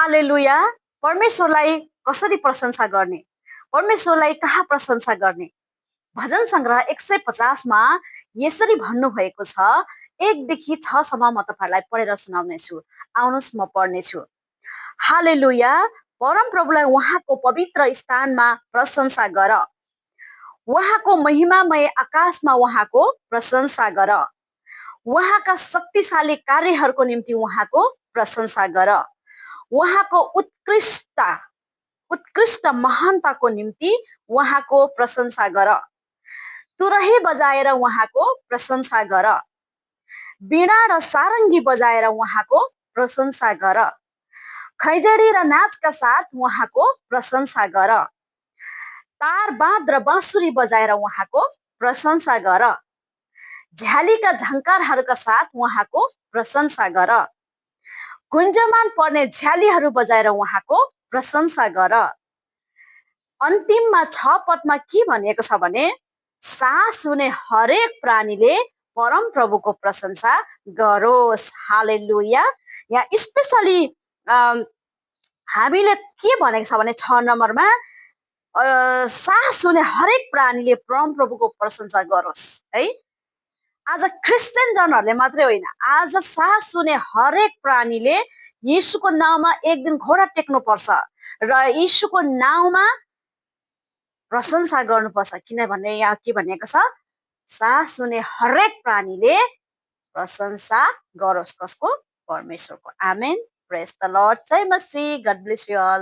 हालेलुया। परमेश्वरलाई कसरी प्रशंसा गर्ने, परमेश्वरलाई कहाँ प्रशंसा गर्ने? भजन सङ्ग्रह 150 मा यसरी भन्नुभएको छ। 1 देखि 6 सम्म म तपाईहरुलाई पढेर सुनाउनेछु। आउनुहोस् म पढ्नेछु। हालेलुया। परम प्रभुलाई उहाँको पवित्र स्थानमा प्रशंसा गर। उहाँको महिमामय आकाशमा उहाँको प्रशंसा गर। उहाँका शक्तिशाली कार्यहरूको निम्ति उहाँको प्रशंसा गर। उहाँको उत्कृष्ट महानताको निम्ति उहाँको प्रशंसा गर। तुरही बजाएर उहाँको प्रशंसा गर। वीणा र सारङ्गी बजाएर उहाँको प्रशंसा गर। खैजडी र नाचका साथ उहाँको प्रशंसा गर। तार बाँध र बाँसुरी बजाएर उहाँको प्रशंसा गर। झ्यालीका झङ्कारहरूका साथ उहाँको प्रशंसा गर। गुन्जमान पर्ने झ्यालीहरू बजाएर उहाँको प्रशंसा गर। अन्तिममा 6 पदमा के भनिएको छ भने, सास हुने हरेक प्राणीले परम प्रभुको प्रशंसा गरोस्। हालेलुया। यहाँ स्पेशली हामीले के भनेको छ भने 6 नम्बरमा सास हुने हरेक प्राणीले परम प्रभुको प्रशंसा गरोस् है। आज क्रिस्चियन जनहरूले मात्रै होइन, आज सास हुने हरेक प्राणीले यीशुको नाउँमा एक दिन घोडा टेक्नुपर्छ र यीशुको नाउँमा प्रशंसा गर्नुपर्छ। किनभने यहाँ के भनिएको छ, सास हुने हरेक प्राणीले प्रशंसा गरोस्। कसको? परमेश्वरको। आमेन। Praise the Lord. जय मसीह। God bless you all.